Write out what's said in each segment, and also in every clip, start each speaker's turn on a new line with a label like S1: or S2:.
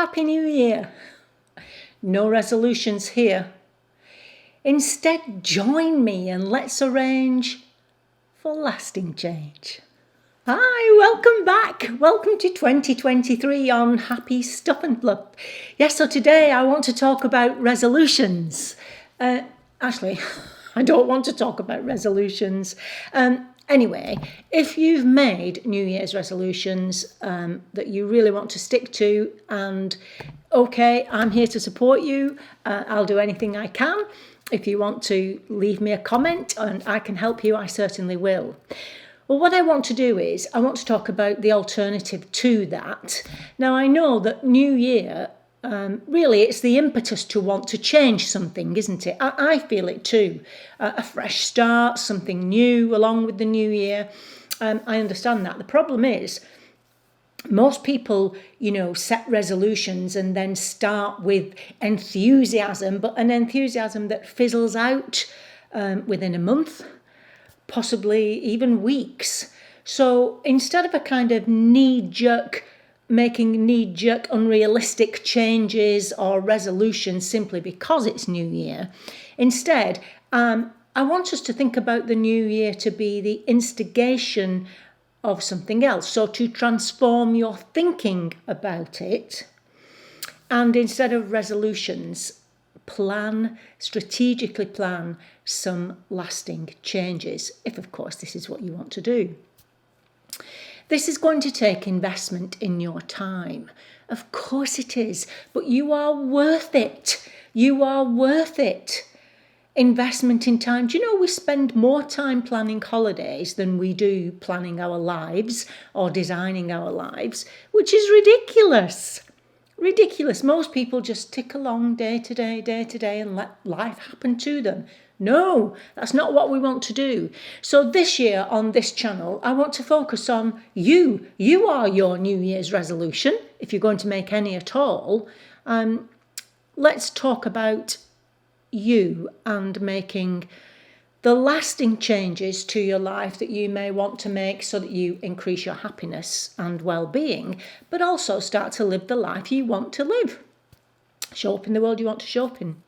S1: Happy New Year! No resolutions here. Instead, join me and let's arrange for lasting change. Hi, welcome back. Welcome to 2023 on Happy Stuff and Fluff. Yes, so today I want to talk about resolutions. Actually, I don't want to talk about resolutions. Anyway, if you've made New Year's resolutions that you really want to stick to, and okay, I'm here to support you. I'll do anything I can. If you want to leave me a comment and I can help you, I certainly will. Well, what I want to do is I want to talk about the alternative to that. Now, I know that New Year, really, it's the impetus to want to change something, isn't it? I feel it too. A fresh start, something new along with the new year. I understand that. The problem is, most people, set resolutions and then start with enthusiasm, but an enthusiasm that fizzles out within a month, possibly even weeks. So instead of a kind of making knee-jerk, unrealistic changes or resolutions simply because it's New Year, instead, I want us to think about the New Year to be the instigation of something else. So to transform your thinking about it, and instead of resolutions, strategically plan some lasting changes, if of course this is what you want to do. This is going to take investment in your time. Of course it is, but you are worth it. You are worth it. Investment in time. Do you know we spend more time planning holidays than we do planning our lives or designing our lives, which is ridiculous. Ridiculous. Most people just tick along day to day and let life happen to them. No, that's not what we want to do. So this year on this channel, I want to focus on you. You are your New Year's resolution, if you're going to make any at all. Let's talk about you and making the lasting changes to your life that you may want to make so that you increase your happiness and well-being, but also start to live the life you want to live. Show up in the world you want to show up in,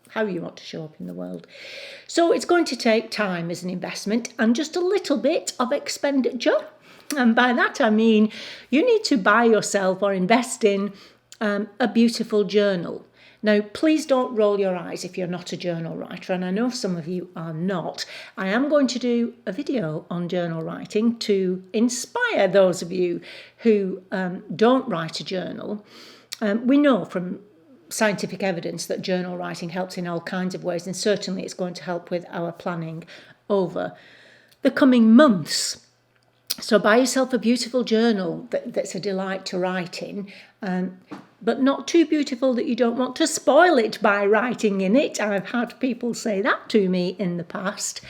S1: how you want to show up in the world. So it's going to take time as an investment and just a little bit of expenditure. And by that I mean you need to buy yourself or invest in a beautiful journal. Now, please don't roll your eyes if you're not a journal writer, and I know some of you are not. I am going to do a video on journal writing to inspire those of you who don't write a journal. We know from scientific evidence that journal writing helps in all kinds of ways, and certainly it's going to help with our planning over the coming months. So buy yourself a beautiful journal that's a delight to write in, but not too beautiful that you don't want to spoil it by writing in it. I've had people say that to me in the past.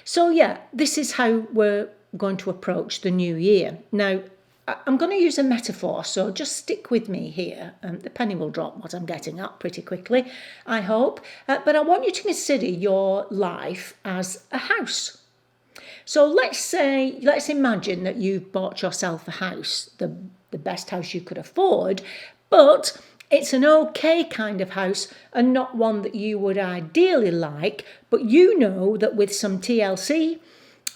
S1: So yeah, this is how we're going to approach the new year. Now, I'm going to use a metaphor, so just stick with me here. The penny will drop what I'm getting at pretty quickly, I hope. But I want you to consider your life as a house. So let's imagine that you've bought yourself a house, the best house you could afford, but it's an okay kind of house and not one that you would ideally like, but you know that with some TLC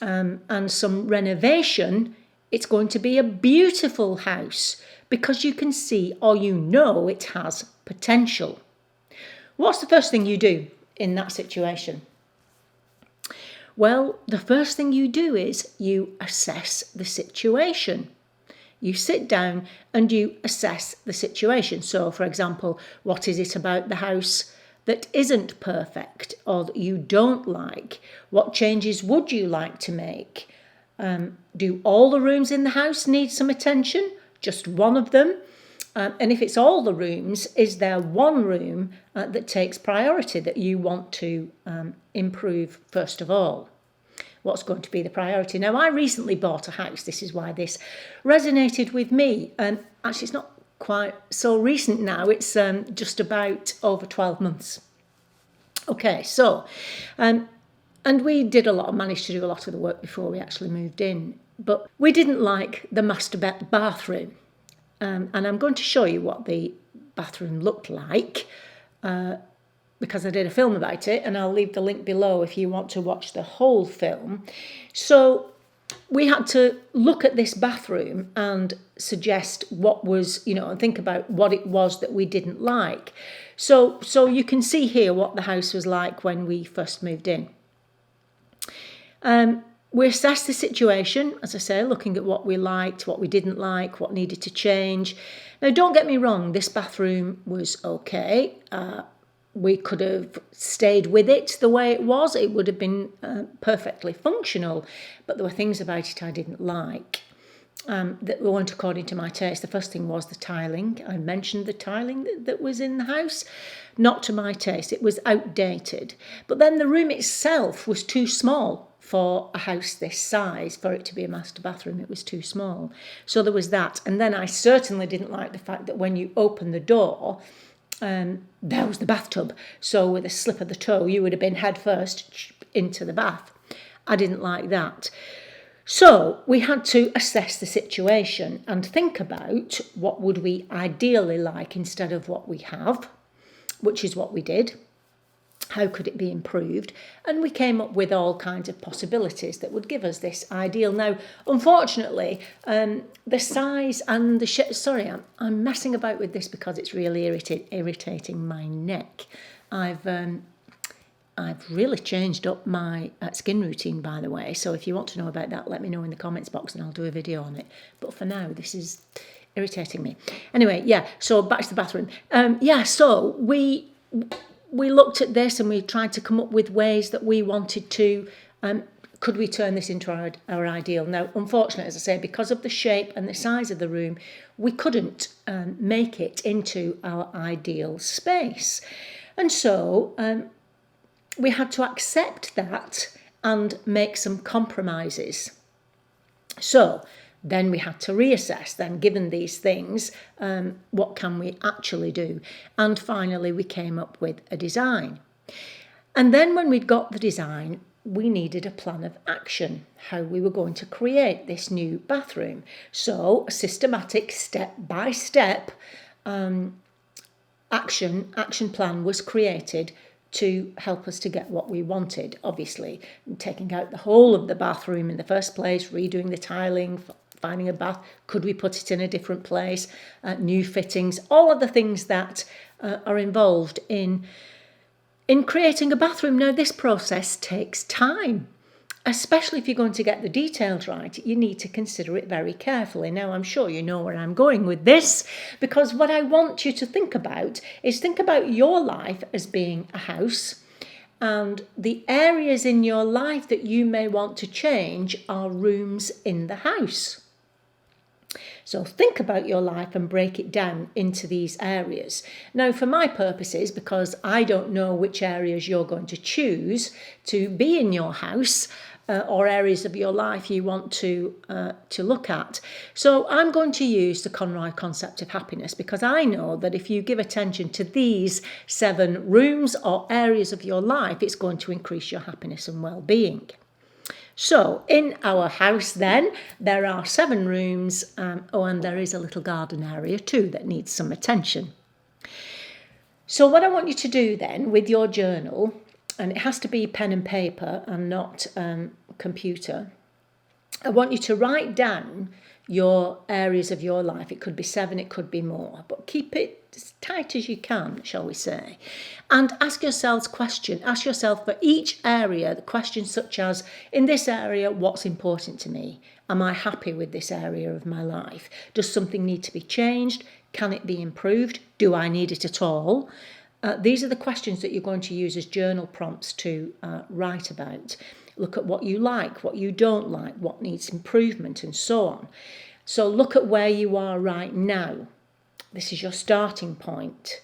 S1: and some renovation, it's going to be a beautiful house because you can see or you know it has potential. What's the first thing you do in that situation? Well, the first thing you do is you assess the situation. You sit down and you assess the situation. So, for example, what is it about the house that isn't perfect or that you don't like? What changes would you like to make? Do all the rooms in the house need some attention? Just one of them? And if it's all the rooms, is there one room that takes priority that you want to improve first of all? What's going to be the priority? Now, I recently bought a house. This is why this resonated with me. Actually, it's not quite so recent now. It's just about over 12 months. Okay, so, and we managed to do a lot of the work before we actually moved in. But we didn't like the master bathroom. And I'm going to show you what the bathroom looked like, because I did a film about it, and I'll leave the link below if you want to watch the whole film. So we had to look at this bathroom and suggest what was, and think about what it was that we didn't like. So you can see here what the house was like when we first moved in. We assessed the situation, as I say, looking at what we liked, what we didn't like, what needed to change. Now, don't get me wrong, this bathroom was okay. We could have stayed with it the way it was. It would have been perfectly functional, but there were things about it I didn't like that weren't according to my taste. The first thing was the tiling. I mentioned the tiling that was in the house. Not to my taste. It was outdated. But then the room itself was too small for a house this size. For it to be a master bathroom, it was too small. So there was that. And then I certainly didn't like the fact that when you open the door, there was the bathtub. So with a slip of the toe, you would have been head first into the bath. I didn't like that. So we had to assess the situation and think about what would we ideally like instead of what we have, which is what we did. How could it be improved? And we came up with all kinds of possibilities that would give us this ideal. Now, unfortunately, the size and the shape... Sorry, I'm messing about with this because it's really irritating my neck. I've really changed up my skin routine, by the way. So if you want to know about that, let me know in the comments box and I'll do a video on it. But for now, this is irritating me. Anyway, yeah, so back to the bathroom. So we looked at this and we tried to come up with ways that we wanted to, could we turn this into our ideal? Now, unfortunately, as I say, because of the shape and the size of the room, we couldn't make it into our ideal space. And so we had to accept that and make some compromises. So then we had to reassess, then given these things, what can we actually do? And finally, we came up with a design. And then when we'd got the design, we needed a plan of action, how we were going to create this new bathroom. So a systematic step-by-step action plan was created to help us to get what we wanted. Obviously, taking out the whole of the bathroom in the first place, redoing the tiling, finding a bath, could we put it in a different place, new fittings, all of the things that are involved in creating a bathroom. Now, this process takes time, especially if you're going to get the details right. You need to consider it very carefully. Now, I'm sure you know where I'm going with this, because what I want you to think about is think about your life as being a house, and the areas in your life that you may want to change are rooms in the house. So think about your life and break it down into these areas. Now, for my purposes, because I don't know which areas you're going to choose to be in your house, or areas of your life you want to look at. So I'm going to use the Conroy concept of happiness, because I know that if you give attention to these 7 rooms or areas of your life, it's going to increase your happiness and well-being. So in our house then, there are 7 rooms, and there is a little garden area too that needs some attention. So what I want you to do then with your journal, and it has to be pen and paper and not computer, I want you to write down your areas of your life. It could be 7, it could be more, but keep it as tight as you can, shall we say. And ask yourself for each area the questions such as, in this area, what's important to me? Am I happy with this area of my life? Does something need to be changed? Can it be improved? Do I need it at all? These are the questions that you're going to use as journal prompts to write about. Look at what you like, what you don't like, what needs improvement, and so on. So look at where you are right now. This is your starting point.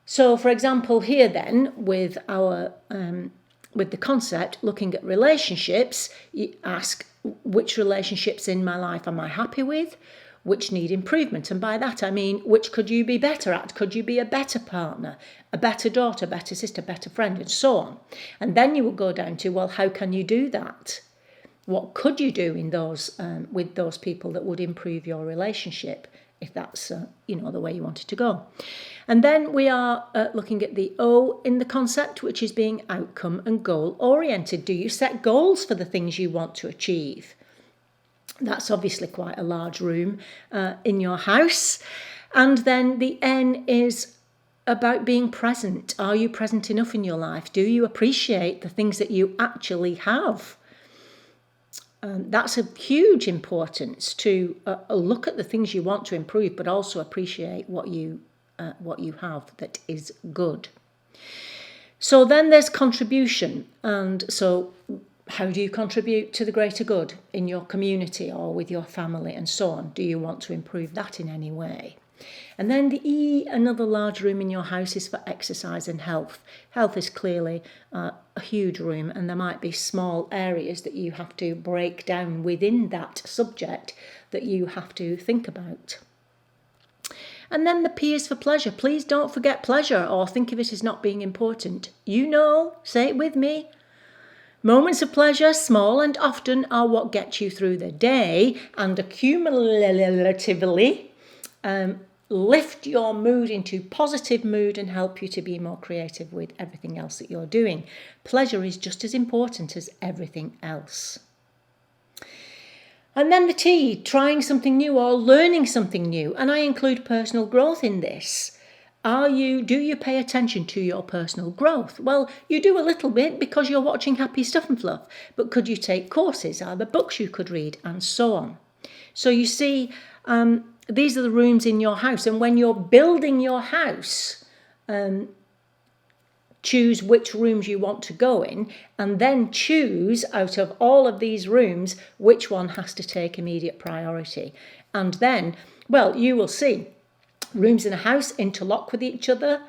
S1: So, for example, here then, with the concept, looking at relationships, you ask, which relationships in my life am I happy with? Which need improvement? And by that I mean, which could you be better at? Could you be a better partner, a better daughter, better sister, better friend, and so on? And then you will go down to, well, how can you do that? What could you do in those with those people that would improve your relationship? if that's the way you want it to go. And then we are looking at the O in the concept, which is being outcome and goal oriented. Do you set goals for the things you want to achieve? That's obviously quite a large room in your house. And then the N is about being present. Are you present enough in your life? Do you appreciate the things that you actually have? That's a huge importance, to look at the things you want to improve, but also appreciate what you have that is good. So then there's contribution. And so how do you contribute to the greater good in your community or with your family and so on? Do you want to improve that in any way? And then the E, another large room in your house, is for exercise and health. Health is clearly a huge room, and there might be small areas that you have to break down within that subject that you have to think about. And then the P is for pleasure. Please don't forget pleasure or think of it as not being important. Say it with me. Moments of pleasure, small and often, are what get you through the day and accumulatively lift your mood into positive mood and help you to be more creative with everything else that you're doing. Pleasure is just as important as everything else. And then the T, trying something new or learning something new. And I include personal growth in this. Do you pay attention to your personal growth? Well, you do a little bit because you're watching Happy Stuff and Fluff. But could you take courses? Are there books you could read? And so on. So you see, these are the rooms in your house. And when you're building your house, choose which rooms you want to go in, and then choose out of all of these rooms which one has to take immediate priority. And then, you will see rooms in a house interlock with each other,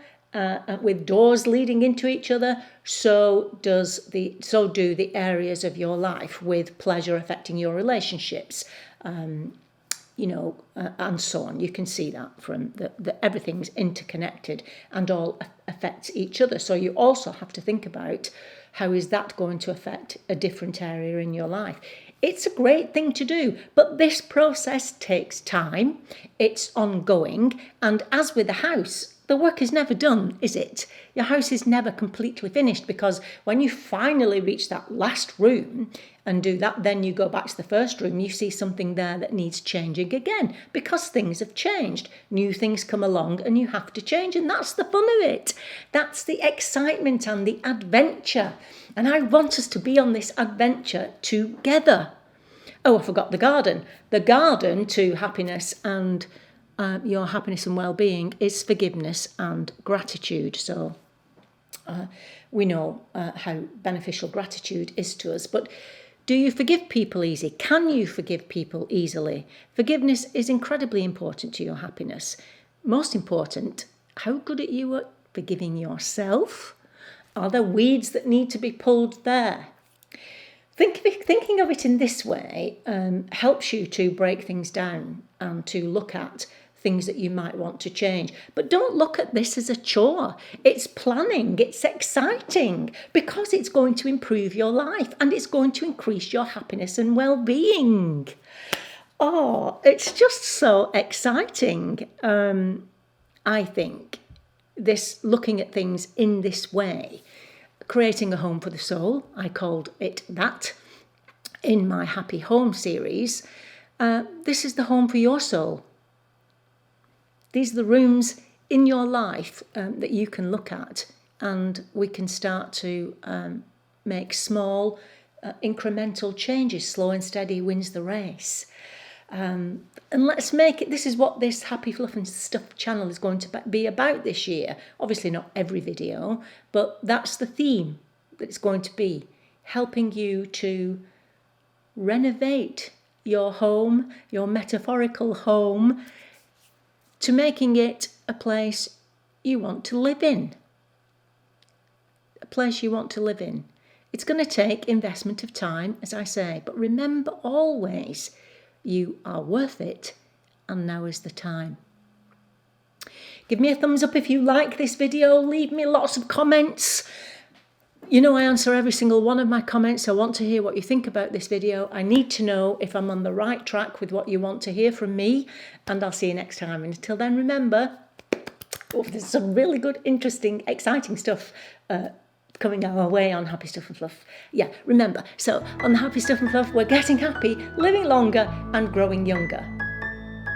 S1: with doors leading into each other. So do the areas of your life with pleasure affecting your relationships, and so on. You can see that from everything's interconnected and all affects each other. So you also have to think about how is that going to affect a different area in your life. It's a great thing to do, but this process takes time. It's ongoing. And as with a house, the work is never done, is it? Your house is never completely finished, because when you finally reach that last room and do that, then you go back to the first room, you see something there that needs changing again, because things have changed. New things come along and you have to change, and that's the fun of it. That's the excitement and the adventure. And I want us to be on this adventure together. Oh, I forgot the garden. The garden to happiness and your happiness and well-being is forgiveness and gratitude. So we know how beneficial gratitude is to us. But do you forgive people easy? Can you forgive people easily? Forgiveness is incredibly important to your happiness. Most important, how good are you at forgiving yourself? Are there weeds that need to be pulled there? Thinking of it in this way helps you to break things down and to look at things that you might want to change. But don't look at this as a chore. It's planning. It's exciting because it's going to improve your life and it's going to increase your happiness and well-being. Oh, it's just so exciting. I think looking at things in this way, creating a home for the soul, I called it that in my Happy Home series. This is the home for your soul. These are the rooms in your life that you can look at, and we can start to make small incremental changes. Slow and steady wins the race. And let's make it, this is what this Happy Fluff and Stuff channel is going to be about this year. Obviously not every video, but that's the theme that it's going to be, helping you to renovate your home, your metaphorical home, to making it a place you want to live in. A place you want to live in. It's going to take investment of time, as I say, but remember always, you are worth it, and now is the time. Give me a thumbs up if you like this video. Leave me lots of comments. You know, I answer every single one of my comments. I want to hear what you think about this video. I need to know if I'm on the right track with what you want to hear from me, and I'll see you next time. And until then, remember, there's some really good, interesting, exciting stuff coming our way on Happy Stuff and Fluff. Yeah, remember, so on the Happy Stuff and Fluff, we're getting happy, living longer, and growing younger.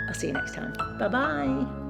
S1: I'll see you next time. Bye-bye.